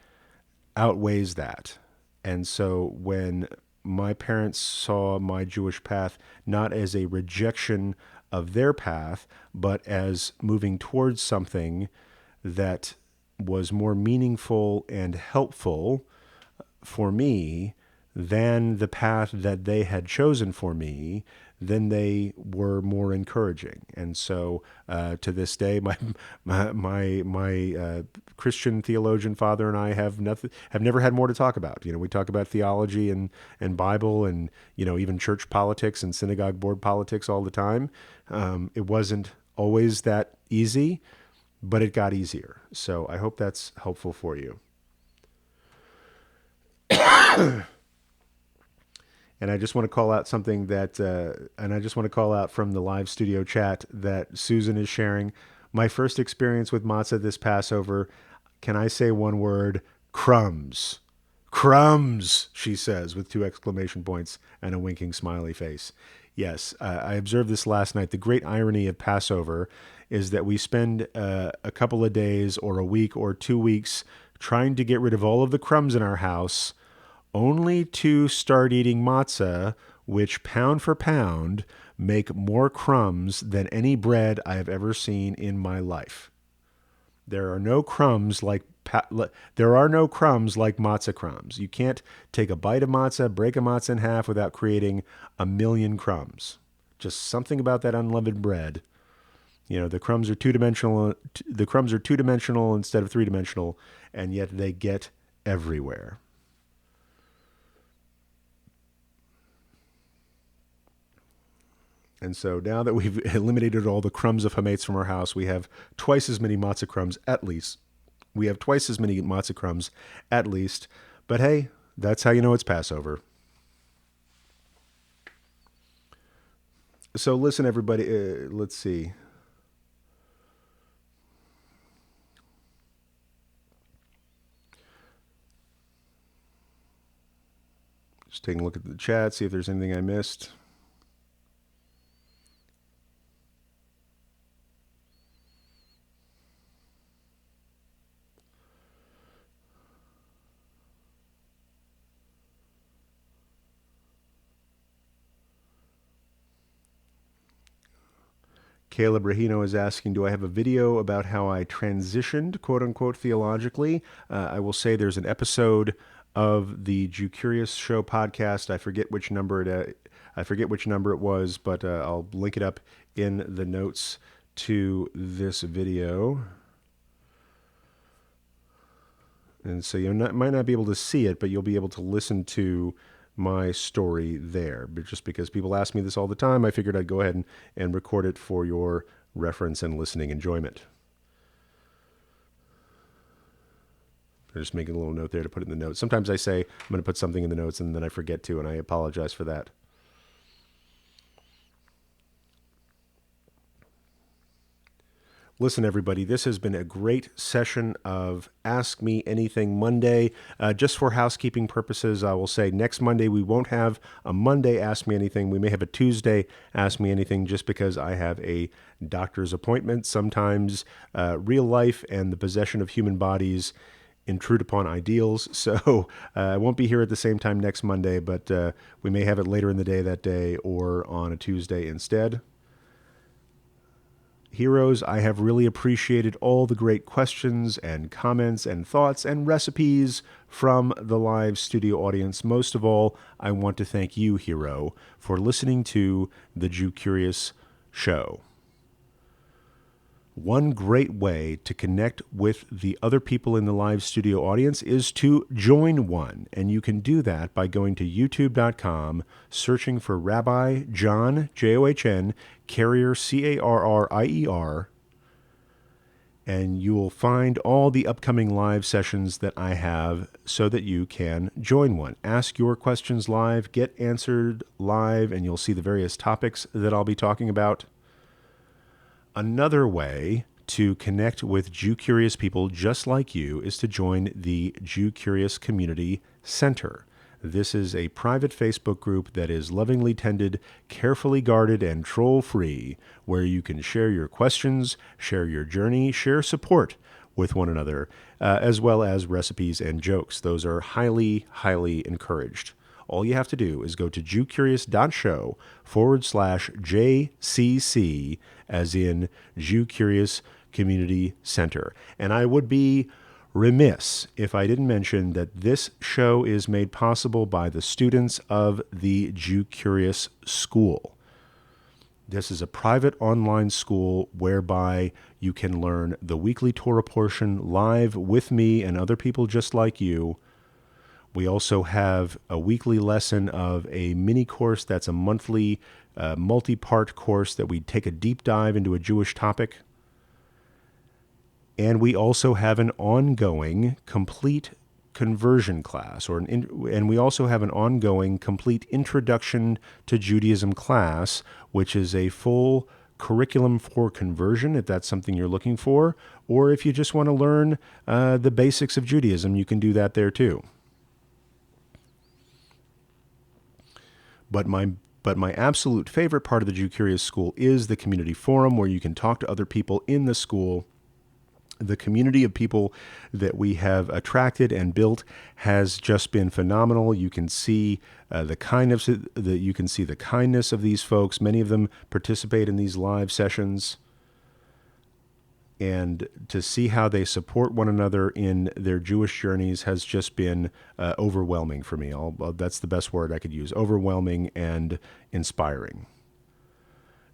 outweighs that. And so when my parents saw my Jewish path not as a rejection of their path, but as moving towards something that was more meaningful and helpful for me than the path that they had chosen for me, then they were more encouraging. And so to this day, my Christian theologian father and I have never had more to talk about. We talk about theology and Bible and even church politics and synagogue board politics all the time. It wasn't always that easy, but it got easier. So I hope that's helpful for you. And I just want to call out something and I just want to call out from the live studio chat that Susan is sharing. My first experience with matzah this Passover, can I say one word? Crumbs. Crumbs, she says, with 2 exclamation points and a winking smiley face. Yes, I observed this last night. The great irony of Passover is that we spend a couple of days or a week or 2 weeks trying to get rid of all of the crumbs in our house, only to start eating matzah, which pound for pound make more crumbs than any bread I have ever seen in my life. There are no crumbs like there are no crumbs like matzah crumbs. You can't take a bite of matzah, break a matzah in half without creating a million crumbs. Just something about that unleavened bread. You know, the crumbs are two-dimensional. The crumbs are two-dimensional instead of three-dimensional, and yet they get everywhere. And so now that we've eliminated all the crumbs of hametz from our house, we have twice as many matzah crumbs at least. We have twice as many matzah crumbs at least. But hey, that's how you know it's Passover. So listen, everybody. Let's see. Just taking a look at the chat, see if there's anything I missed. Caleb Rahino is asking, do I have a video about how I transitioned, quote unquote, theologically? I will say there's an episode of the Jew Curious Show podcast. I forget which number it was, but I'll link it up in the notes to this video. And so you might not be able to see it, but you'll be able to listen to my story there. But just because people ask me this all the time, I figured I'd go ahead and record it for your reference and listening enjoyment. I'm just making a little note there to put it in the notes. Sometimes I say I'm going to put something in the notes and then I forget to, and I apologize for that. Listen, everybody, this has been a great session of Ask Me Anything Monday. Just for housekeeping purposes, I will say next Monday we won't have a Monday Ask Me Anything. We may have a Tuesday Ask Me Anything just because I have a doctor's appointment. Sometimes real life and the possession of human bodies intrude upon ideals. So I won't be here at the same time next Monday, but we may have it later in the day that day or on a Tuesday instead. Heroes, I have really appreciated all the great questions and comments and thoughts and recipes from the live studio audience. Most of all, I want to thank you, Hero, for listening to the Jew Curious Show. One great way to connect with the other people in the live studio audience is to join one. And you can do that by going to youtube.com, searching for Rabbi John, John, Carrier, Carrier, and you will find all the upcoming live sessions that I have so that you can join one. Ask your questions live, get answered live, and you'll see the various topics that I'll be talking about. Another way to connect with Jew Curious people just like you is to join the Jew Curious Community Center. This is a private Facebook group that is lovingly tended, carefully guarded, and troll-free, where you can share your questions, share your journey, share support with one another, as well as recipes and jokes. Those are highly, highly encouraged. All you have to do is go to jewcurious.show/JCC, as in Jew Curious Community Center. And I would be remiss if I didn't mention that this show is made possible by the students of the Jew Curious School. This is a private online school whereby you can learn the weekly Torah portion live with me and other people just like you. We also have a weekly lesson of a mini course that's a monthly multi-part course that we take a deep dive into a Jewish topic. And we also have an ongoing complete conversion class, and we also have an ongoing complete introduction to Judaism class, which is a full curriculum for conversion, if that's something you're looking for, or if you just want to learn the basics of Judaism, you can do that there too. But my absolute favorite part of the Jew Curious School is the community forum, where you can talk to other people in the school. The community of people that we have attracted and built has just been phenomenal. You can see the kindness of these folks. Many of them participate in these live sessions. and to see how they support one another in their Jewish journeys has just been overwhelming for me. That's the best word I could use, overwhelming and inspiring.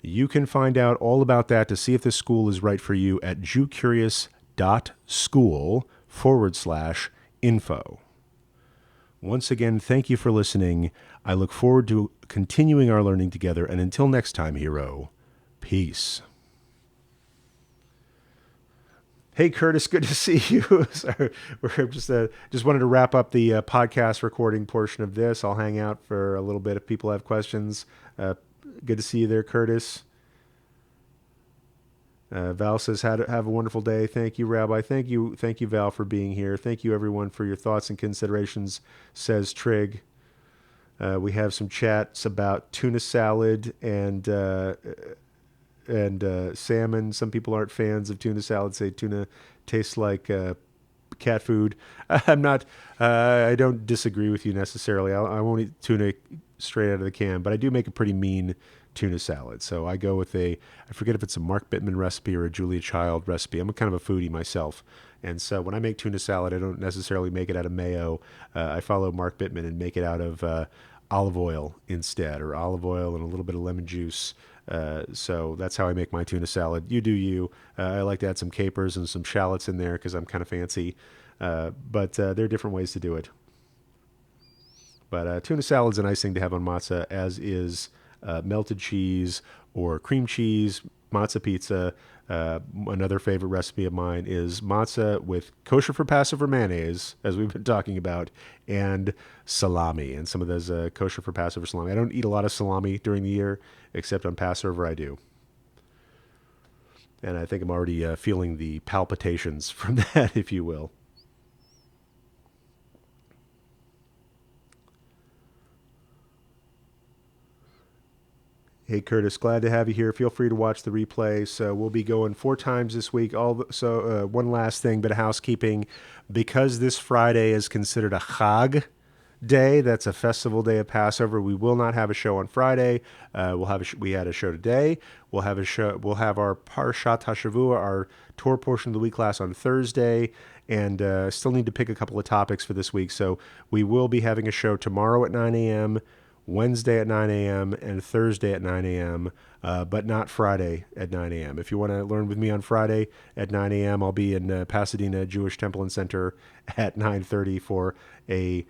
You can find out all about that to see if this school is right for you at jewcurious.school/info. Once again, thank you for listening. I look forward to continuing our learning together. And until next time, hero, peace. Hey, Curtis, good to see you. Sorry, we're just wanted to wrap up the podcast recording portion of this. I'll hang out for a little bit if people have questions. Good to see you there, Curtis. Val says, have a wonderful day. Thank you, Rabbi. Thank you, Val, for being here. Thank you, everyone, for your thoughts and considerations, says Trig. We have some chats about tuna salad and salmon. Some people aren't fans of tuna salad, say tuna tastes like cat food. I'm not, I don't disagree with you necessarily. I won't eat tuna straight out of the can, but I do make a pretty mean tuna salad. So I go with I forget if it's a Mark Bittman recipe or a Julia Child recipe. I'm a kind of a foodie myself. And so when I make tuna salad, I don't necessarily make it out of mayo. I follow Mark Bittman and make it out of olive oil instead, or olive oil and a little bit of lemon juice. So that's how I make my tuna salad. You do you. I like to add some capers and some shallots in there because I'm kind of fancy. But there are different ways to do it. But tuna salad's a nice thing to have on matzah, as is melted cheese or cream cheese, matzah pizza. Another favorite recipe of mine is matzah with kosher for Passover mayonnaise, as we've been talking about, and salami, and some of those kosher for Passover salami. I don't eat a lot of salami during the year, except on Passover I do. And I think I'm already feeling the palpitations from that, if you will. Hey, Curtis, glad to have you here. Feel free to watch the replay. So we'll be going 4 times this week. One last thing, bit of housekeeping. Because this Friday is considered a Chag day, that's a festival day of Passover, we will not have a show on Friday. We had a show today. We'll have our Parshat HaShavua, our Torah portion of the week class, on Thursday. And still need to pick a couple of topics for this week. So we will be having a show tomorrow at 9 a.m., Wednesday at 9 a.m. and Thursday at 9 a.m., but not Friday at 9 a.m. If you want to learn with me on Friday at 9 a.m., I'll be in Pasadena Jewish Temple and Center at 9:30 for a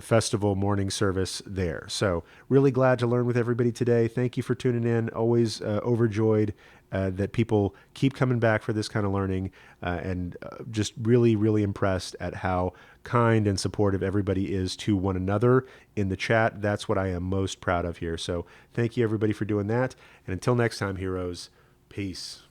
festival morning service there. So really glad to learn with everybody today. Thank you for tuning in. Always overjoyed that people keep coming back for this kind of learning, and just really, really impressed at how kind and supportive everybody is to one another in the chat. That's what I am most proud of here. So thank you, everybody, for doing that. And until next time, heroes, peace.